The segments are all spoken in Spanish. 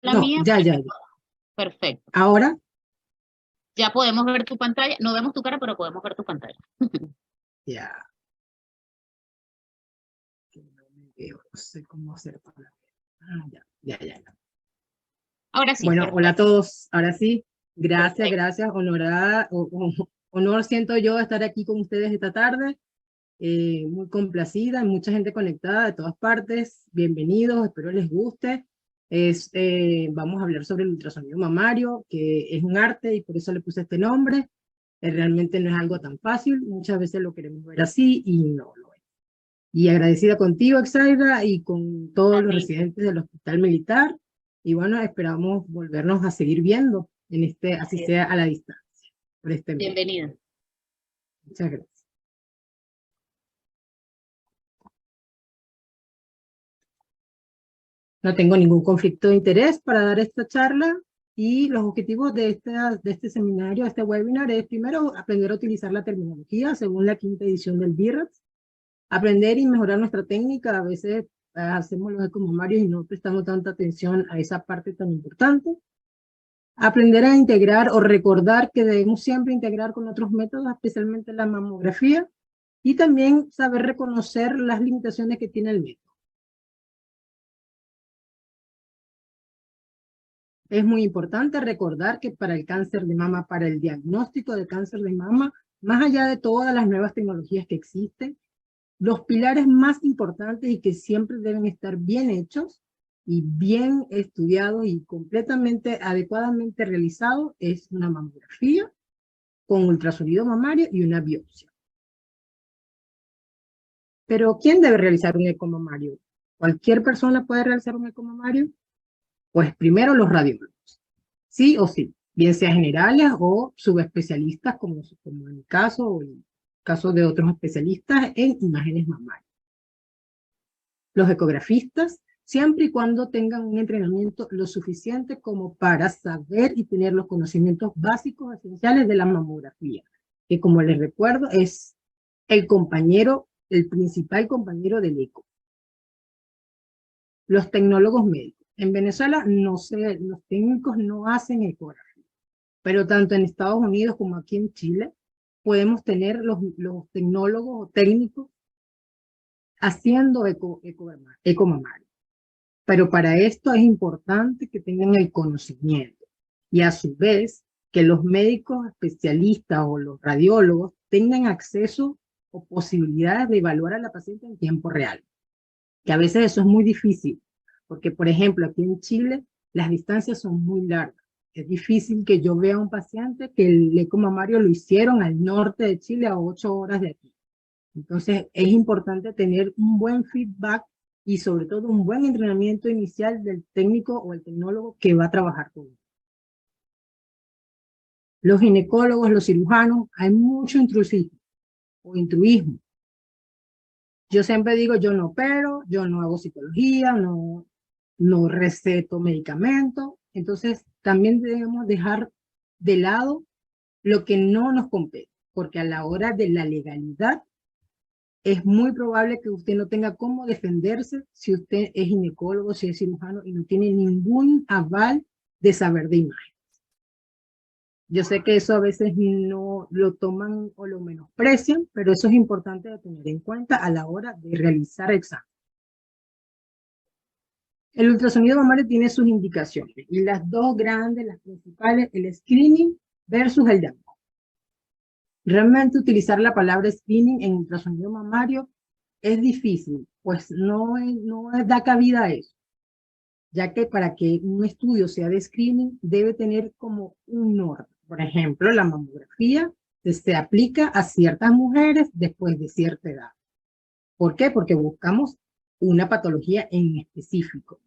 La No, mía, ya. perfecto. Ahora, Ya podemos ver tu pantalla. No vemos tu cara, pero podemos ver tu pantalla. ya. Que no me veo, no sé cómo hacer para ver. Ya. Ahora sí, Bueno, hola a perfecto. todos. Ahora sí, gracias, Perfecto. gracias. Honorada, honor siento yo de estar aquí con ustedes esta tarde. Muy complacida, hay mucha gente conectada de todas partes. Bienvenidos, espero les guste. Vamos a hablar sobre el ultrasonido mamario, que es un arte y por eso le puse este nombre. Realmente no es algo tan fácil, muchas veces lo queremos ver así y no lo es. Y agradecida contigo, Exaida, y con todos A los ti. residentes del Hospital Militar. Y bueno, esperamos volvernos a seguir viendo, así Así es. sea a la distancia, por este medio. Bienvenida. Muchas gracias. No tengo ningún conflicto de interés para dar esta charla y los objetivos de este seminario, de este webinar, es primero aprender a utilizar la terminología según la quinta edición del BIRATS, aprender y mejorar nuestra técnica. A veces hacemos los ecomamarios y no prestamos tanta atención a esa parte tan importante. Aprender a integrar o recordar que debemos siempre integrar con otros métodos, especialmente la mamografía, y también saber reconocer las limitaciones que tiene el método. Es muy importante recordar que para el cáncer de mama, para el diagnóstico del cáncer de mama, más allá de todas las nuevas tecnologías que existen, los pilares más importantes y que siempre deben estar bien hechos y bien estudiados y completamente adecuadamente realizados es una mamografía con ultrasonido mamario y una biopsia. Pero ¿quién debe realizar un ecomamario? ¿Cualquier persona puede realizar un ecomamario? Pues primero los radiólogos, sí o sí, bien sea generales o subespecialistas, como en mi caso o en el caso de otros especialistas en imágenes mamarias. Los ecografistas, siempre y cuando tengan un entrenamiento lo suficiente como para saber y tener los conocimientos básicos esenciales de la mamografía, que como les recuerdo es el principal compañero del eco. Los tecnólogos médicos. En Venezuela los técnicos no hacen ecografía, pero tanto en Estados Unidos como aquí en Chile podemos tener los tecnólogos o técnicos haciendo ecomamario. Pero para esto es importante que tengan el conocimiento y a su vez que los médicos especialistas o los radiólogos tengan acceso o posibilidades de evaluar a la paciente en tiempo real, que a veces eso es muy difícil, porque por ejemplo aquí en Chile las distancias son muy largas. Es difícil que yo vea a un paciente que el eco mamario lo hicieron al norte de Chile a 8 horas de aquí. Entonces es importante tener un buen feedback y sobre todo un buen entrenamiento inicial del técnico o el tecnólogo que va a trabajar con él. Los ginecólogos, los cirujanos, hay mucho intrusismo o intruismo. Yo siempre digo, yo no opero, yo no hago psicología, no receto medicamentos. Entonces también debemos dejar de lado lo que no nos compete, porque a la hora de la legalidad es muy probable que usted no tenga cómo defenderse si usted es ginecólogo, si es cirujano y no tiene ningún aval de saber de imagen. Yo sé que eso a veces no lo toman o lo menosprecian, pero eso es importante de tener en cuenta a la hora de realizar exámenes. El ultrasonido mamario tiene sus indicaciones y las dos grandes, las principales, el screening versus el diagnóstico. Realmente utilizar la palabra screening en ultrasonido mamario es difícil, pues no da cabida a eso, ya que para que un estudio sea de screening debe tener como un norte. Por ejemplo, la mamografía se aplica a ciertas mujeres después de cierta edad. ¿Por qué? Porque buscamos una patología en específico.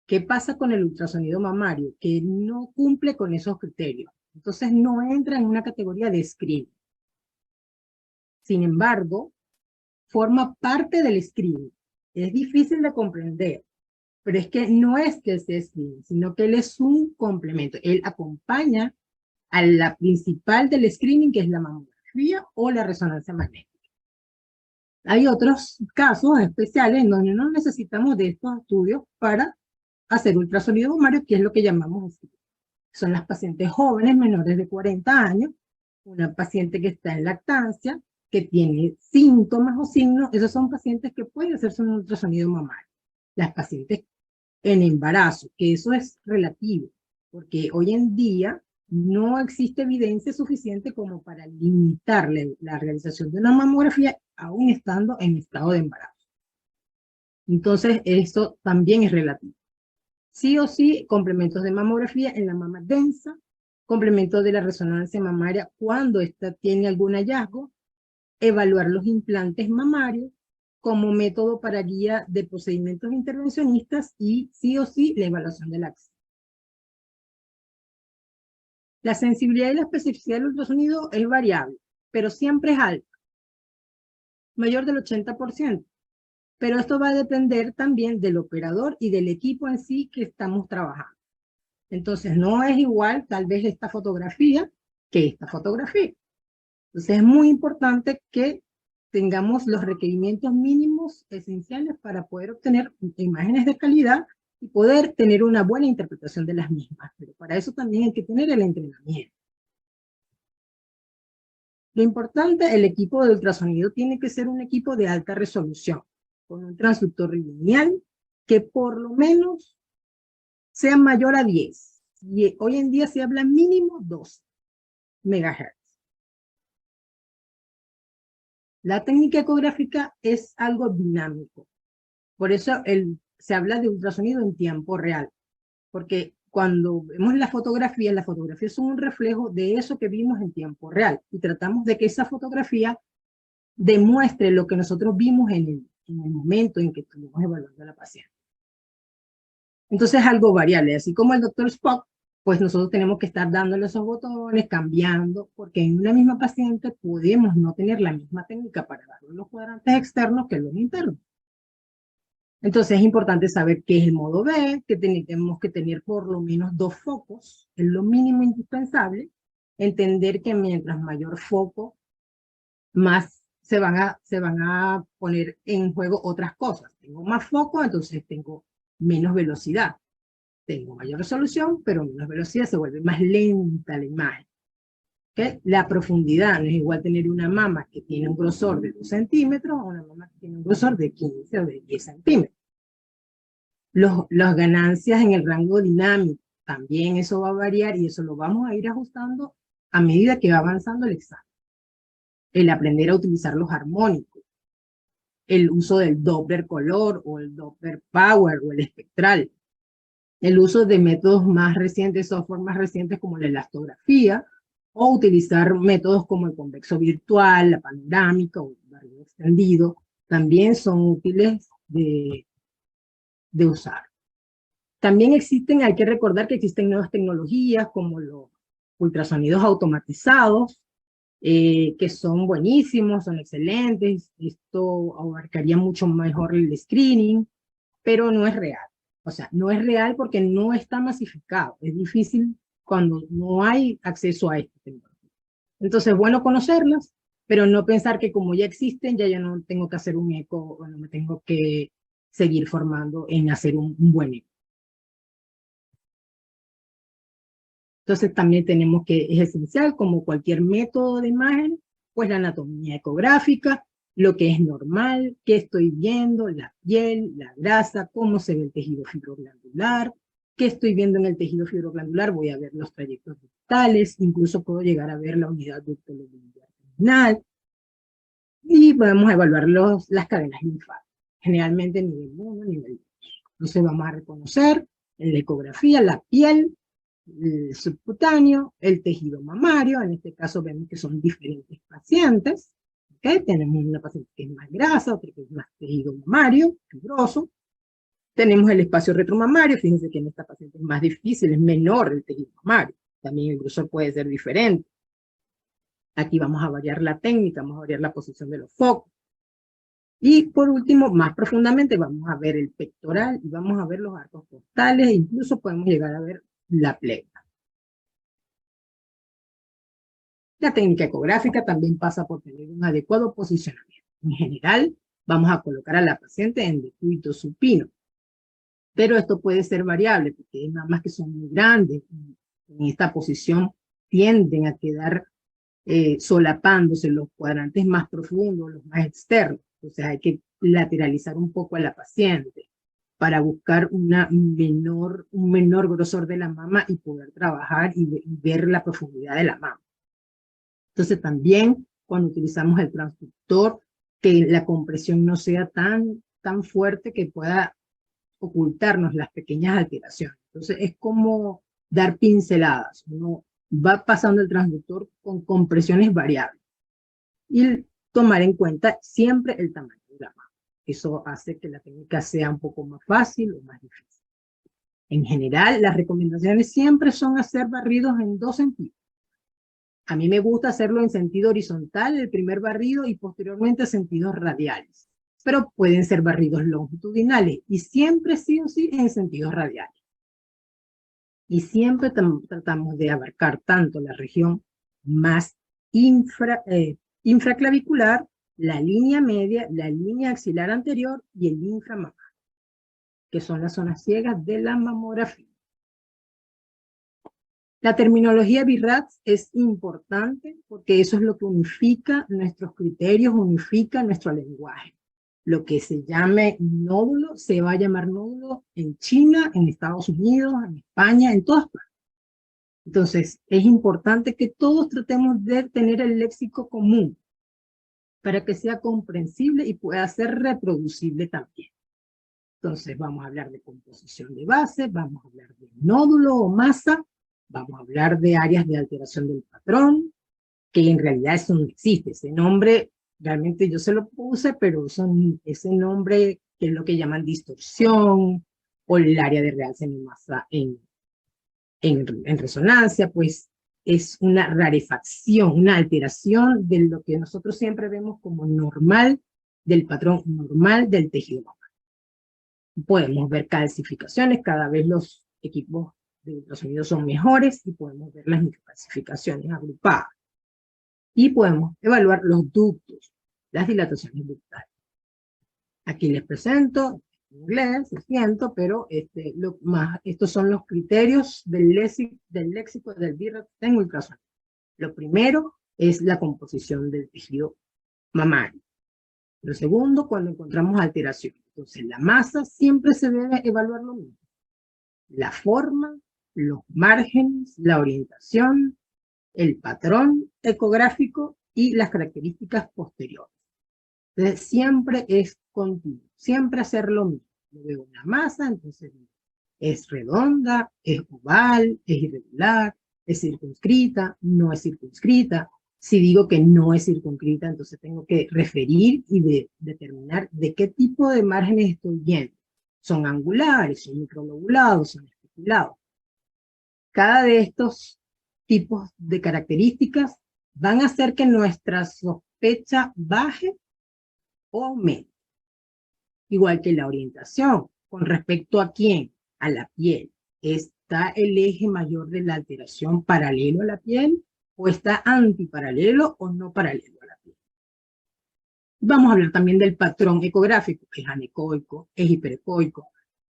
¿Qué pasa con el ultrasonido mamario? Que no cumple con esos criterios. Entonces no entra en una categoría de screening. Sin embargo, forma parte del screening. Es difícil de comprender, pero es que no es que sea screening, sino que él es un complemento. Él acompaña a la principal del screening, que es la mamografía o la resonancia magnética. Hay otros casos especiales en donde no necesitamos de estos estudios para hacer ultrasonido mamario, que es lo que llamamos así. Son las pacientes jóvenes menores de 40 años, una paciente que está en lactancia, que tiene síntomas o signos, esos son pacientes que pueden hacerse un ultrasonido mamario. Las pacientes en embarazo, que eso es relativo, porque hoy en día no existe evidencia suficiente como para limitarle la realización de una mamografía aún estando en estado de embarazo. Entonces, eso también es relativo. Sí o sí, complementos de mamografía en la mama densa, complementos de la resonancia mamaria cuando ésta tiene algún hallazgo, evaluar los implantes mamarios como método para guía de procedimientos intervencionistas y sí o sí la evaluación del axis. La sensibilidad y la especificidad del ultrasonido es variable, pero siempre es alta, mayor del 80%. Pero esto va a depender también del operador y del equipo en sí que estamos trabajando. Entonces, no es igual tal vez esta fotografía que esta fotografía. Entonces, es muy importante que tengamos los requerimientos mínimos esenciales para poder obtener imágenes de calidad y poder tener una buena interpretación de las mismas. Pero para eso también hay que tener el entrenamiento. Lo importante, el equipo de ultrasonido tiene que ser un equipo de alta resolución, con un transductor lineal que por lo menos sea mayor a 10. Y hoy en día se habla mínimo 12 MHz. La técnica ecográfica es algo dinámico. Por eso se habla de ultrasonido en tiempo real. Porque cuando vemos las fotografías son un reflejo de eso que vimos en tiempo real. Y tratamos de que esa fotografía demuestre lo que nosotros vimos en el momento en que estuvimos evaluando a la paciente. Entonces es algo variable. Así como el doctor Spock, pues nosotros tenemos que estar dándole esos botones, cambiando, porque en una misma paciente podemos no tener la misma técnica para darle los cuadrantes externos que los internos. Entonces es importante saber qué es el modo B, que tenemos que tener por lo menos 2 focos, es lo mínimo indispensable. Entender que mientras mayor foco, más se van a poner en juego otras cosas. Tengo más foco, entonces tengo menos velocidad. Tengo mayor resolución, pero menos velocidad, se vuelve más lenta la imagen. ¿Okay? La profundidad no es igual tener una mama que tiene un grosor de 2 centímetros a una mama que tiene un grosor de 15 o de 10 centímetros. Las ganancias en el rango dinámico, también eso va a variar y eso lo vamos a ir ajustando a medida que va avanzando el examen. El aprender a utilizar los armónicos, el uso del Doppler color o el Doppler power o el espectral, el uso de métodos más recientes, software más recientes como la elastografía, o utilizar métodos como el convexo virtual, la panorámica o el barrido extendido, también son útiles de usar. También hay que recordar que existen nuevas tecnologías como los ultrasonidos automatizados, que son buenísimos, son excelentes. Esto abarcaría mucho mejor el screening, pero no es real. O sea, no es real porque no está masificado. Es difícil cuando no hay acceso a esta tecnología. Entonces, es bueno conocerlas, pero no pensar que como ya existen, ya no tengo que hacer un eco o no me tengo que seguir formando en hacer un buen eco. Entonces también tenemos que, es esencial, como cualquier método de imagen, pues la anatomía ecográfica, lo que es normal, qué estoy viendo, la piel, la grasa, cómo se ve el tejido fibroglandular, qué estoy viendo en el tejido fibroglandular, voy a ver los trayectos ductales, incluso puedo llegar a ver la unidad ductal y podemos evaluar las cadenas linfáticas, generalmente nivel 1, nivel 2. Entonces vamos a reconocer en la ecografía la piel, el subcutáneo, el tejido mamario, en este caso vemos que son diferentes pacientes, ¿okay? Tenemos una paciente que es más grasa, otra que es más tejido mamario, fibroso. Tenemos el espacio retromamario, fíjense que en esta paciente es más difícil, es menor el tejido mamario, también el grosor puede ser diferente. Aquí vamos a variar la técnica, vamos a variar la posición de los focos. Y por último, más profundamente, vamos a ver el pectoral y vamos a ver los arcos costales, e incluso podemos llegar a ver la pleura. La técnica ecográfica también pasa por tener un adecuado posicionamiento. En general, vamos a colocar a la paciente en decúbito supino. Pero esto puede ser variable, porque hay mamas que son muy grandes, y en esta posición tienden a quedar solapándose los cuadrantes más profundos, los más externos. Entonces hay que lateralizar un poco a la paciente para buscar un menor grosor de la mama y poder trabajar y ver la profundidad de la mama. Entonces también cuando utilizamos el transductor, que la compresión no sea tan fuerte que pueda ocultarnos las pequeñas alteraciones. Entonces es como dar pinceladas. Uno va pasando el transductor con compresiones variables y tomar en cuenta siempre el tamaño de la mama. Eso hace que la técnica sea un poco más fácil o más difícil. En general, las recomendaciones siempre son hacer barridos en 2 sentidos. A mí me gusta hacerlo en sentido horizontal, el primer barrido, y posteriormente sentidos radiales. Pero pueden ser barridos longitudinales y siempre sí o sí en sentidos radiales. Y siempre tratamos de abarcar tanto la región más infraclavicular, la línea media, la línea axilar anterior y el inframamar, que son las zonas ciegas de la mamografía. La terminología BIRADS es importante porque eso es lo que unifica nuestros criterios, unifica nuestro lenguaje. Lo que se llame nódulo se va a llamar nódulo en China, en Estados Unidos, en España, en todas partes. Entonces, es importante que todos tratemos de tener el léxico común para que sea comprensible y pueda ser reproducible también. Entonces, vamos a hablar de composición de base, vamos a hablar de nódulo o masa, vamos a hablar de áreas de alteración del patrón, que en realidad eso no existe. Ese nombre, realmente yo se lo puse, pero ese nombre que es lo que llaman distorsión, o el área de realce en masa en resonancia, pues es una rarefacción, una alteración de lo que nosotros siempre vemos como normal, del patrón normal del tejido mamário. Podemos ver calcificaciones, cada vez los equipos de ultrasonido son mejores y podemos ver las microcalcificaciones agrupadas. Y podemos evaluar los ductos, las dilataciones ductales. Aquí les presento, en inglés, lo siento, pero estos son los criterios del léxico del BIRADS en ultrasonido. Lo primero es la composición del tejido mamario. Lo segundo, cuando encontramos alteraciones. Entonces, la masa siempre se debe evaluar lo mismo. La forma, los márgenes, la orientación, el patrón ecográfico y las características posteriores. Entonces, siempre es continuo, siempre hacer lo mismo. Yo veo una masa, entonces es redonda, es oval, es irregular, es circunscrita, no es circunscrita. Si digo que no es circunscrita, entonces tengo que referir y determinar de qué tipo de márgenes estoy viendo. Son angulares, son microlobulados, son especulados. Cada de estos tipos de características van a hacer que nuestra sospecha baje o aumente. Igual que la orientación, ¿con respecto a quién? A la piel. ¿Está el eje mayor de la alteración paralelo a la piel? ¿O está antiparalelo o no paralelo a la piel? Vamos a hablar también del patrón ecográfico. Es anecoico, es hiperecoico,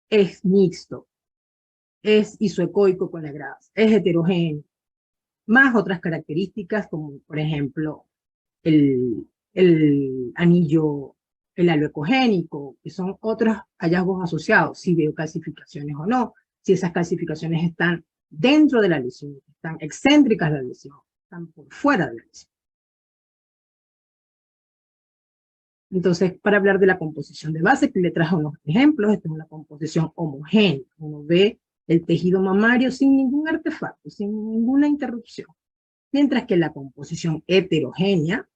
es mixto, es isoecoico con la grasa, es heterogéneo. Más otras características como, por ejemplo, el anillo, el halo ecogénico, que son otros hallazgos asociados, si veo calcificaciones o no, si esas calcificaciones están dentro de la lesión, están excéntricas de la lesión, están por fuera de la lesión. Entonces, para hablar de la composición de base, que le traje unos ejemplos, esta es una composición homogénea. Uno ve el tejido mamario sin ningún artefacto, sin ninguna interrupción. Mientras que la composición heterogénea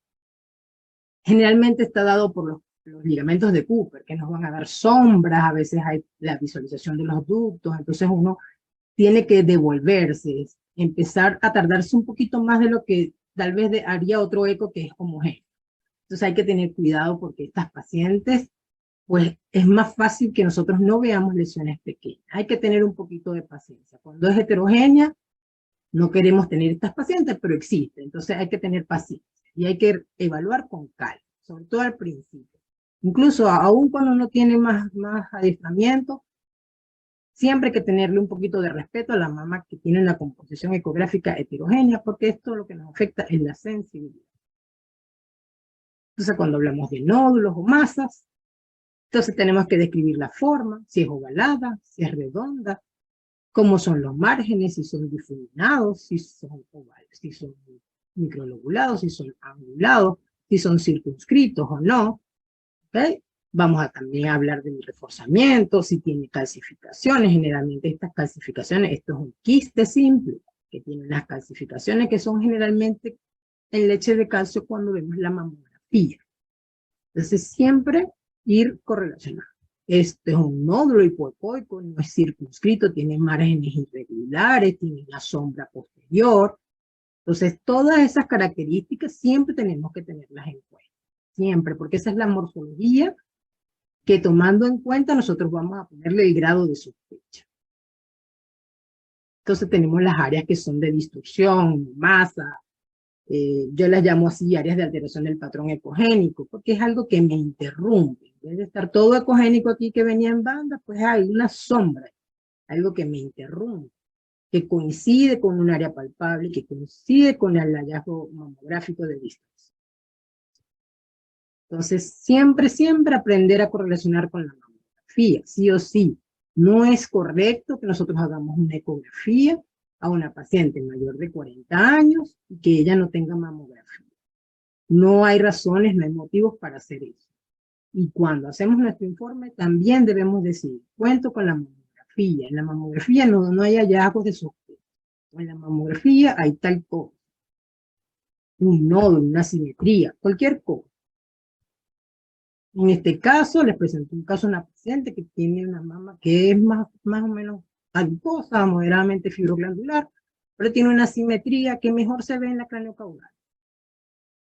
generalmente está dado por los ligamentos de Cooper, que nos van a dar sombras, a veces hay la visualización de los ductos, entonces uno tiene que devolverse, empezar a tardarse un poquito más de lo que tal vez haría otro eco que es homogéneo. Entonces hay que tener cuidado porque estas pacientes, pues es más fácil que nosotros no veamos lesiones pequeñas. Hay que tener un poquito de paciencia. Cuando es heterogénea, no queremos tener estas pacientes, pero existe. Entonces hay que tener paciencia y hay que evaluar con calma, sobre todo al principio. Incluso aún cuando uno tiene más adiestramiento, Siempre hay que tenerle un poquito de respeto a la mama que tiene una composición ecográfica heterogénea, porque esto lo que nos afecta es la sensibilidad. Entonces, cuando hablamos de nódulos o masas, entonces tenemos que describir la forma, si es ovalada, si es redonda, cómo son los márgenes, si son difuminados, si son ovales, si son microlobulados, si son angulados, si son circunscritos o no. ¿Okay? Vamos a también hablar del reforzamiento, si tiene calcificaciones. Generalmente estas calcificaciones, esto es un quiste simple, que tiene unas calcificaciones que son generalmente en leche de calcio cuando vemos la mamografía. Entonces siempre ir correlacionado. Este es un nódulo hipoecoico, no es circunscrito, tiene márgenes irregulares, tiene una sombra posterior. Entonces todas esas características siempre tenemos que tenerlas en cuenta. Siempre, porque esa es la morfología que tomando en cuenta nosotros vamos a ponerle el grado de sospecha. Entonces tenemos las áreas que son de distorsión, masa, yo las llamo así áreas de alteración del patrón ecogénico, porque es algo que me interrumpe. En vez de estar todo ecogénico aquí que venía en banda, pues hay una sombra, algo que me interrumpe, que coincide con un área palpable, que coincide con el hallazgo mamográfico de distancia. Entonces, siempre aprender a correlacionar con la mamografía, sí o sí. No es correcto que nosotros hagamos una ecografía a una paciente mayor de 40 años y que ella no tenga mamografía. No hay razones, no hay motivos para hacer eso. Y cuando hacemos nuestro informe, también debemos decir, cuento con la mamografía. En la mamografía no hay hallazgos de sospecha. En la mamografía hay tal cosa. Un nódulo, una simetría, cualquier cosa. En este caso, les presento un caso a una paciente que tiene una mama que es más o menos adiposa, moderadamente fibroglandular, pero tiene una simetría que mejor se ve en la craneocaudal.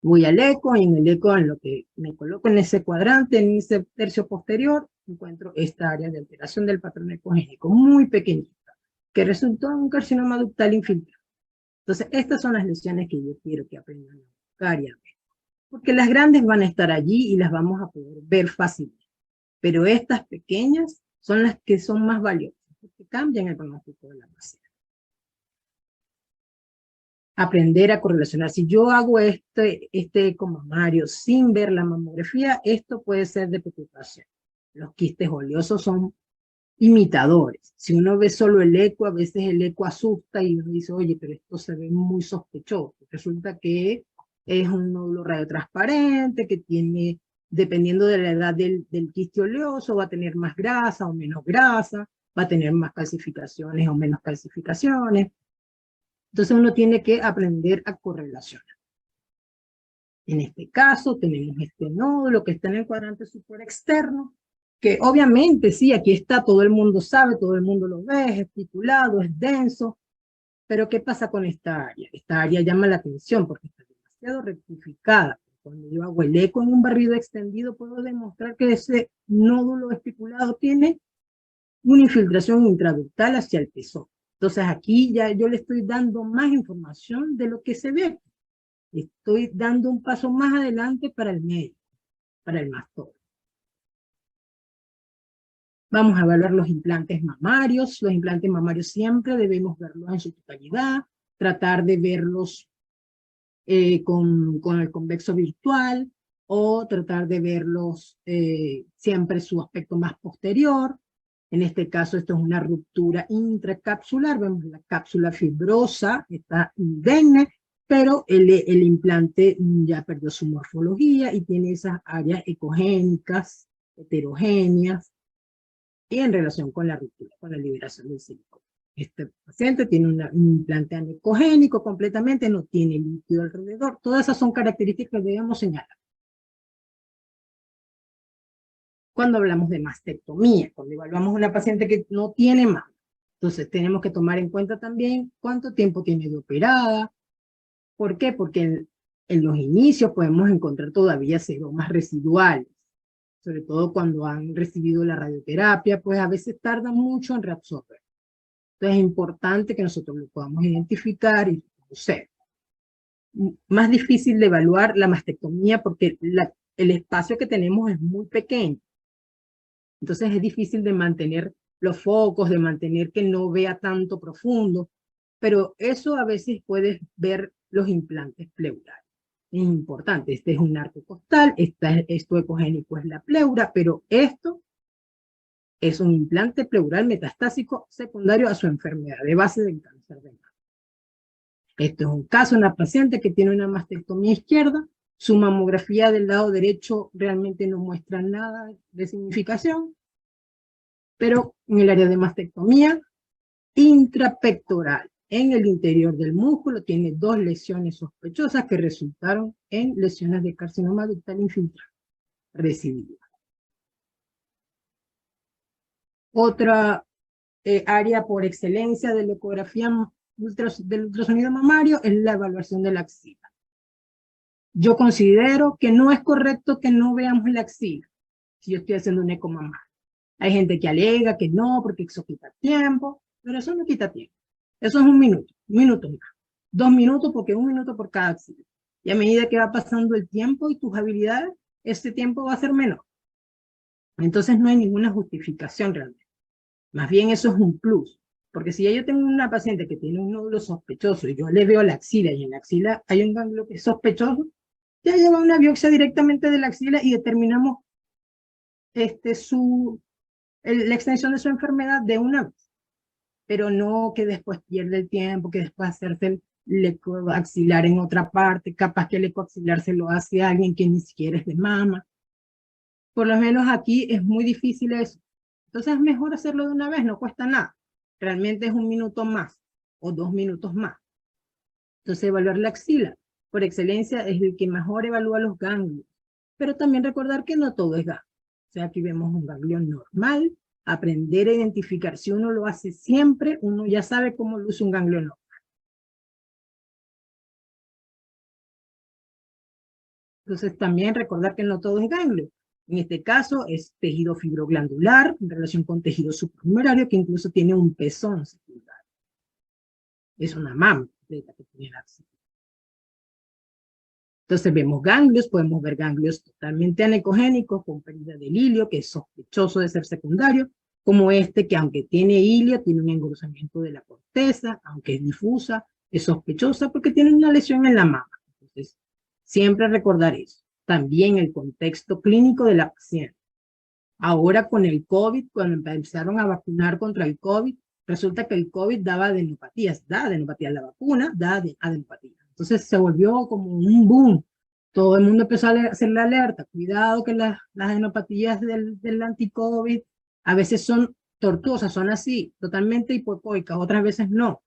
Voy al eco, y en el eco, en lo que me coloco en ese cuadrante, en ese tercio posterior, encuentro esta área de alteración del patrón ecogénico, muy pequeñita, que resultó en un carcinoma ductal infiltrado. Entonces, estas son las lesiones que yo quiero que aprendan a buscar y a ver. Porque las grandes van a estar allí y las vamos a poder ver fácilmente. Pero estas pequeñas son las que son más valiosas, porque cambian el pronóstico de la paciente. Aprender a correlacionar. Si yo hago este eco mamario sin ver la mamografía, esto puede ser de preocupación. Los quistes oleosos son imitadores. Si uno ve solo el eco, a veces el eco asusta y uno dice, oye, pero esto se ve muy sospechoso. Resulta que es un nódulo radiotransparente que tiene, dependiendo de la edad del quiste oleoso, va a tener más grasa o menos grasa, va a tener más calcificaciones o menos calcificaciones. Entonces uno tiene que aprender a correlacionar. En este caso tenemos este nódulo que está en el cuadrante superior externo, que obviamente sí, aquí está, todo el mundo sabe, todo el mundo lo ve, es articulado, es denso, pero ¿qué pasa con esta área? Esta área llama la atención porque está demasiado rectificada. Cuando yo hago el eco en un barrido extendido, puedo demostrar que ese nódulo especulado tiene una infiltración intraductal hacia el pezón. Entonces aquí ya yo le estoy dando más información de lo que se ve. Estoy dando un paso más adelante para el médico, para el mastólogo. Vamos a evaluar los implantes mamarios. Los implantes mamarios siempre debemos verlos en su totalidad, tratar de verlos con el convexo virtual o tratar de verlos siempre su aspecto más posterior. En este caso, esto es una ruptura intracapsular. Vemos la cápsula fibrosa, está indemne, pero el implante ya perdió su morfología y tiene esas áreas ecogénicas, heterogéneas, y en relación con la ruptura, con la liberación del silicona. Este paciente tiene un implante anecogénico completamente, no tiene líquido alrededor. Todas esas son características que debemos señalar. Cuando hablamos de mastectomía, cuando evaluamos a una paciente que no tiene mama, entonces tenemos que tomar en cuenta también cuánto tiempo tiene de operada. ¿Por qué? Porque en los inicios podemos encontrar todavía seromas residuales, sobre todo cuando han recibido la radioterapia, pues a veces tardan mucho en reabsorber. Entonces es importante que nosotros lo podamos identificar y reconocer. Más difícil de evaluar la mastectomía porque el espacio que tenemos es muy pequeño. Entonces es difícil de mantener los focos, de mantener que no vea tanto profundo, pero eso a veces puedes ver los implantes pleurales. Es importante, este es un arco costal, esto ecogénico es la pleura, pero esto es un implante pleural metastásico secundario a su enfermedad de base del cáncer de mama. Esto es un caso de una paciente que tiene una mastectomía izquierda, su mamografía del lado derecho realmente no muestra nada de significación, pero en el área de mastectomía intrapectoral, en el interior del músculo, tiene 2 lesiones sospechosas que resultaron en lesiones de carcinoma ductal infiltrado recidiva. Otra área por excelencia de la ecografía del ultrasonido mamario es la evaluación de la axila. Yo considero que no es correcto que no veamos la axila si yo estoy haciendo un eco mamario. Hay gente que alega que no, porque eso quita tiempo, pero eso no quita tiempo. Eso es un minuto más. 2 minutos, porque 1 minuto por cada axila. Y a medida que va pasando el tiempo y tus habilidades, este tiempo va a ser menor. Entonces no hay ninguna justificación realmente. Más bien eso es un plus. Porque si yo tengo una paciente que tiene un nódulo sospechoso y yo le veo la axila y en la axila hay un ganglio que es sospechoso, ya lleva una biopsia directamente de la axila y determinamos la extensión de su enfermedad de una vez. Pero no que después pierde el tiempo, que después hacerse el eco axilar en otra parte, capaz que el eco axilar se lo hace a alguien que ni siquiera es de mama. Por lo menos aquí es muy difícil eso. Entonces es mejor hacerlo de una vez, no cuesta nada. Realmente es 1 minuto más o 2 minutos más. Entonces evaluar la axila, por excelencia, es el que mejor evalúa los ganglios. Pero también recordar que no todo es ganglio. O sea, aquí vemos un ganglio normal. Aprender a identificar, si uno lo hace siempre, uno ya sabe cómo luce un ganglio normal. Entonces también recordar que no todo es ganglio. En este caso es tejido fibroglandular en relación con tejido supernumerario que incluso tiene un pezón secundario. Es una mama que tiene la axila. Entonces vemos ganglios, podemos ver ganglios totalmente anecogénicos con pérdida del hilio, que es sospechoso de ser secundario, como este que aunque tiene hilio, tiene un engrosamiento de la corteza, aunque es difusa, es sospechosa porque tiene una lesión en la mama. Entonces, siempre recordar eso. También el contexto clínico de la paciente. Ahora con el COVID, cuando empezaron a vacunar contra el COVID, resulta que el COVID daba adenopatías, da adenopatía, la vacuna da adenopatía. Entonces se volvió como un boom. Todo el mundo empezó a hacer la alerta. Cuidado que las adenopatías del anti-COVID a veces son tortuosas, son así, totalmente hipoecoicas, otras veces no.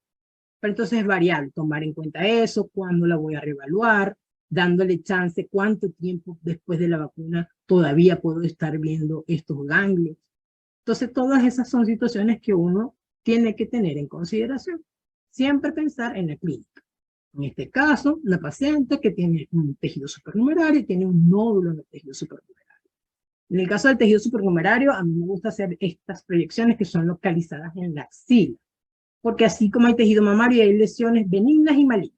Pero entonces es variable, tomar en cuenta eso, cuándo la voy a reevaluar, dándole chance, cuánto tiempo después de la vacuna todavía puedo estar viendo estos ganglios. Entonces todas esas son situaciones que uno tiene que tener en consideración. Siempre pensar en la clínica. En este caso, una paciente que tiene un tejido supernumerario y tiene un nódulo en el tejido supernumerario. En el caso del tejido supernumerario, a mí me gusta hacer estas proyecciones que son localizadas en la axila, porque así como hay tejido mamario, hay lesiones benignas y malignas.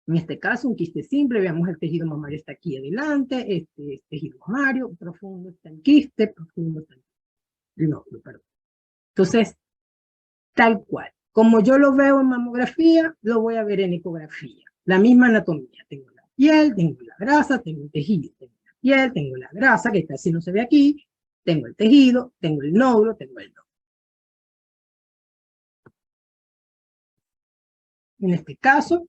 En este caso, un quiste simple, veamos el tejido mamario está aquí adelante, este es tejido mamario, profundo está el quiste, profundo está el nódulo, perdón. Entonces, tal cual. Como yo lo veo en mamografía, lo voy a ver en ecografía. La misma anatomía. Tengo la piel, tengo la grasa, tengo el tejido. Tengo la piel, tengo la grasa, que casi no se ve aquí. Tengo el tejido, tengo el nódulo, tengo el nódulo. En este caso,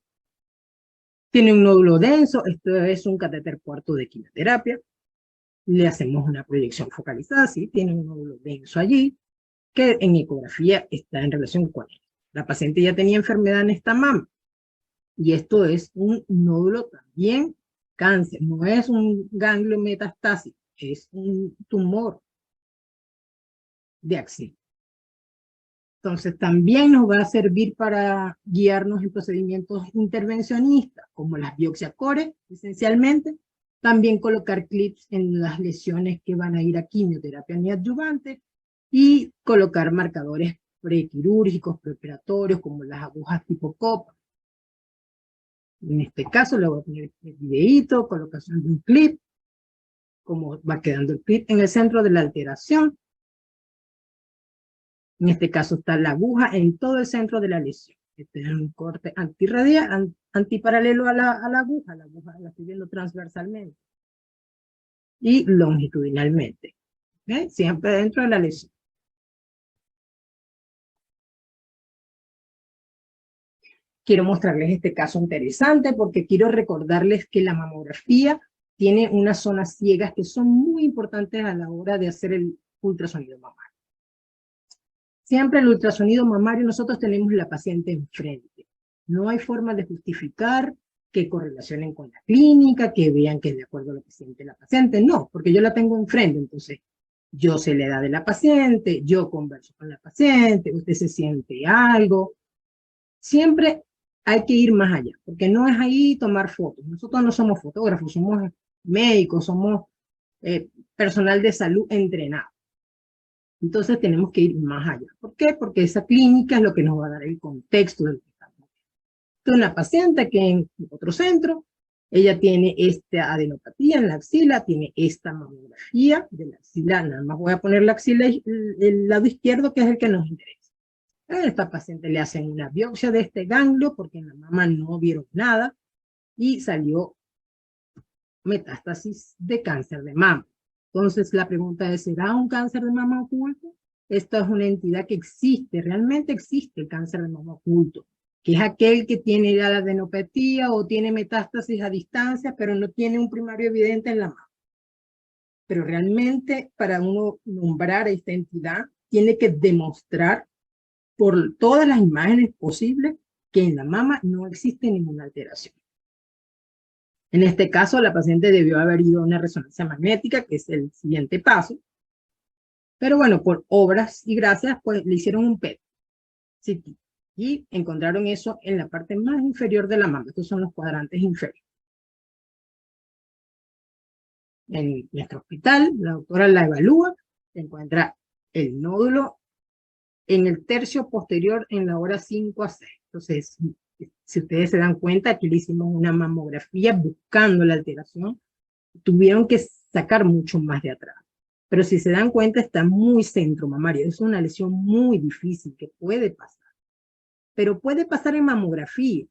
tiene un nódulo denso. Esto es un catéter cuarto de quimioterapia. Le hacemos una proyección focalizada. Sí, tiene un nódulo denso allí, que en ecografía está en relación con él. La paciente ya tenía enfermedad en esta mama. Y esto es un nódulo también cáncer. No es un ganglio metastásico. Es un tumor de axila. Entonces también nos va a servir para guiarnos en procedimientos intervencionistas, como las biopsias core, esencialmente. También colocar clips en las lesiones que van a ir a quimioterapia neoadyuvante y colocar marcadores prequirúrgicos, preoperatorios, como las agujas tipo copa. En este caso le voy a poner el videíto, colocación de un clip, como va quedando el clip en el centro de la alteración. En este caso está la aguja en todo el centro de la lesión. Este es un corte antirradial, antiparalelo a la aguja la estoy viendo transversalmente y longitudinalmente. ¿Okay? Siempre dentro de la lesión. Quiero mostrarles este caso interesante porque quiero recordarles que la mamografía tiene unas zonas ciegas que son muy importantes a la hora de hacer el ultrasonido mamario. Siempre el ultrasonido mamario nosotros tenemos la paciente enfrente. No hay forma de justificar que correlacionen con la clínica, que vean que es de acuerdo a lo que siente la paciente. No, porque yo la tengo enfrente, entonces yo sé la edad de la paciente, yo converso con la paciente, usted se siente algo. Siempre hay que ir más allá, porque no es ahí tomar fotos. Nosotros no somos fotógrafos, somos médicos, somos personal de salud entrenado. Entonces tenemos que ir más allá. ¿Por qué? Porque esa clínica es lo que nos va a dar el contexto del que estamos. Entonces, una paciente que en otro centro, ella tiene esta adenopatía en la axila, tiene esta mamografía de la axila, nada más voy a poner la axila, el lado izquierdo, que es el que nos interesa. A esta paciente le hacen una biopsia de este ganglio, porque en la mama no vieron nada, y salió metástasis de cáncer de mama. Entonces la pregunta es, ¿será un cáncer de mama oculto? Esta es una entidad que existe, realmente existe el cáncer de mama oculto, que es aquel que tiene ya la adenopatía o tiene metástasis a distancia, pero no tiene un primario evidente en la mama. Pero realmente para uno nombrar esta entidad, tiene que demostrar por todas las imágenes posibles que en la mama no existe ninguna alteración. En este caso, la paciente debió haber ido a una resonancia magnética, que es el siguiente paso. Pero bueno, por obras y gracias, pues le hicieron un PET-CT. Y encontraron eso en la parte más inferior de la mama. Estos son los cuadrantes inferiores. En nuestro hospital, la doctora la evalúa, encuentra el nódulo en el tercio posterior en la hora 5 a 6. Entonces, si ustedes se dan cuenta, aquí le hicimos una mamografía buscando la alteración, tuvieron que sacar mucho más de atrás. Pero si se dan cuenta, está muy centro mamario. Es una lesión muy difícil que puede pasar. Pero puede pasar en mamografía.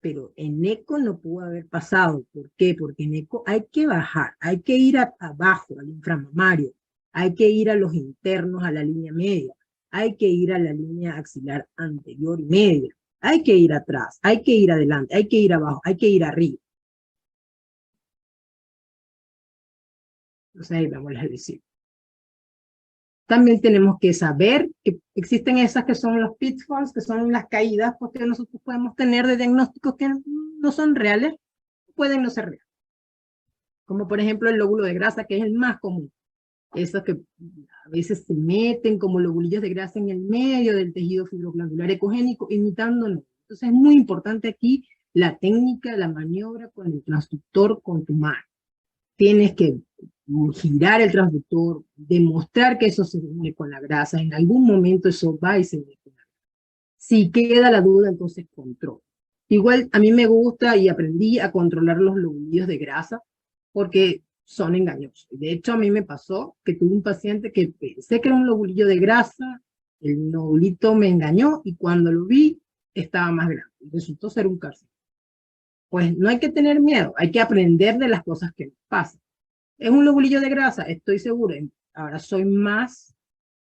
Pero en eco no pudo haber pasado. ¿Por qué? Porque en eco hay que bajar, hay que ir abajo, al inframamario, hay que ir a los internos, a la línea media, hay que ir a la línea axilar anterior y media, hay que ir atrás, hay que ir adelante, hay que ir abajo, hay que ir arriba. Entonces ahí vamos a decir. También tenemos que saber que existen esas que son los pitfalls, que son las caídas, porque nosotros podemos tener de diagnósticos que no son reales, pueden no ser reales. Como por ejemplo el lóbulo de grasa, que es el más común. Esos que a veces se meten como lobulillos de grasa en el medio del tejido fibroglandular ecogénico, imitándonos. Entonces es muy importante aquí la técnica, la maniobra con el transductor con tu mano. Tienes que girar el transductor, demostrar que eso se une con la grasa. En algún momento eso va y se une con la grasa. Si queda la duda, entonces control. Igual a mí me gusta y aprendí a controlar los lobulillos de grasa porque son engañosos. De hecho, a mí me pasó que tuve un paciente que pensé que era un lobulillo de grasa, el lobulito me engañó y cuando lo vi estaba más grande. Resultó ser un carcinoma. Pues no hay que tener miedo, hay que aprender de las cosas que nos pasan. ¿Es un lobulillo de grasa? Estoy segura. Ahora soy más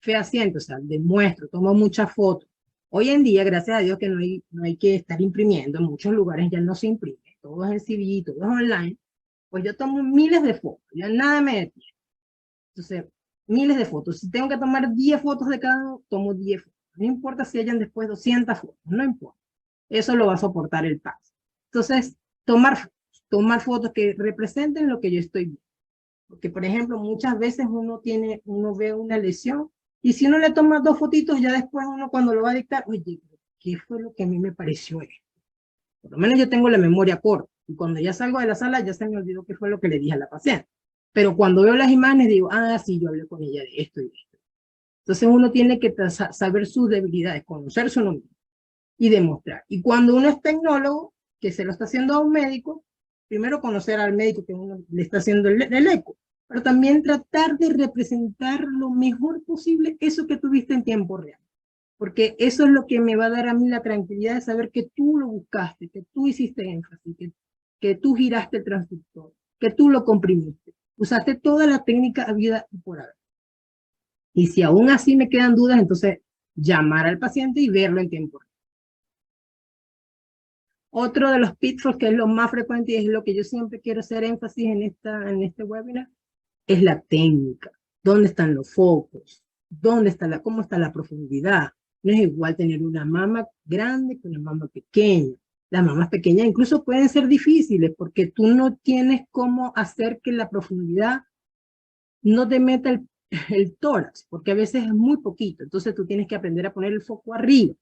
fehaciente, o sea, demuestro, tomo muchas fotos. Hoy en día, gracias a Dios que no hay que estar imprimiendo, en muchos lugares ya no se imprime, todo es en CV, todo es online, pues yo tomo miles de fotos, ya nada me detiene. Entonces, miles de fotos. Si tengo que tomar 10 fotos de cada uno, tomo 10 fotos. No importa si hayan después 200 fotos, no importa. Eso lo va a soportar el PAS. Entonces, tomar fotos que representen lo que yo estoy viendo. Porque, por ejemplo, muchas veces uno ve una lesión y si uno le toma 2 fotitos, ya después uno cuando lo va a dictar, oye, ¿qué fue lo que a mí me pareció esto? Por lo menos yo tengo la memoria corta y cuando ya salgo de la sala ya se me olvidó qué fue lo que le dije a la paciente. Pero cuando veo las imágenes digo, ah, sí, yo hablé con ella de esto y de esto. Entonces uno tiene que saber sus debilidades, conocerse uno mismo y demostrar. Y cuando uno es tecnólogo, que se lo está haciendo a un médico, primero conocer al médico que uno le está haciendo el eco. pero también tratar de representar lo mejor posible eso que tuviste en tiempo real. Porque eso es lo que me va a dar a mí la tranquilidad de saber que tú lo buscaste, que tú hiciste énfasis, que tú giraste el transductor, que tú lo comprimiste. Usaste toda la técnica habida y por haber. Y si aún así me quedan dudas, entonces llamar al paciente y verlo en tiempo real. Otro de los pitfalls, que es lo más frecuente y es lo que yo siempre quiero hacer énfasis en este webinar, es la técnica. ¿Dónde están los focos? ¿Cómo está la profundidad? No es igual tener una mama grande que una mama pequeña. Las mamas pequeñas incluso pueden ser difíciles porque tú no tienes cómo hacer que la profundidad no te meta el tórax, porque a veces es muy poquito. Entonces tú tienes que aprender a poner el foco arriba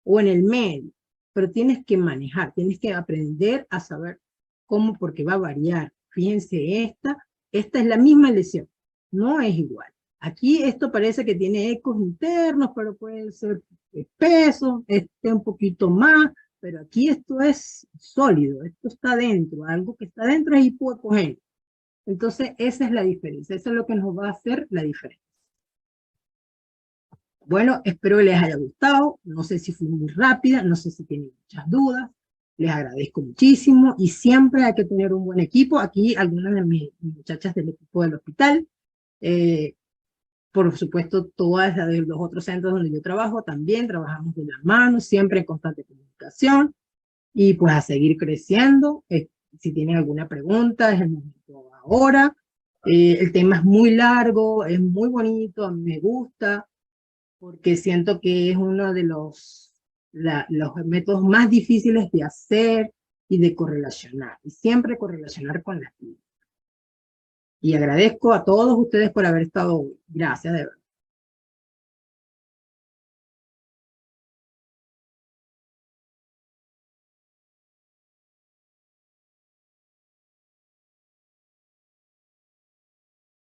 o en el medio. Pero tienes que manejar, tienes que aprender a saber cómo, porque va a variar. Fíjense, esta es la misma lesión, no es igual. Aquí esto parece que tiene ecos internos, pero puede ser espeso, un poquito más, pero aquí esto es sólido, esto está dentro, algo que está dentro es hipoecogénico. Entonces esa es la diferencia, eso es lo que nos va a hacer la diferencia. Bueno, espero que les haya gustado, no sé si fui muy rápida, no sé si tienen muchas dudas, les agradezco muchísimo y siempre hay que tener un buen equipo. Aquí algunas de mis muchachas del equipo del hospital, por supuesto todas las de los otros centros donde yo trabajo, también trabajamos de la mano, siempre en constante comunicación y pues a seguir creciendo. Si tienen alguna pregunta, es el momento ahora. El tema es muy largo, es muy bonito, a mí me gusta, porque siento que es uno de los métodos más difíciles de hacer y de correlacionar, y siempre correlacionar con las clínicas. Y agradezco a todos ustedes por haber estado hoy. Gracias, de verdad.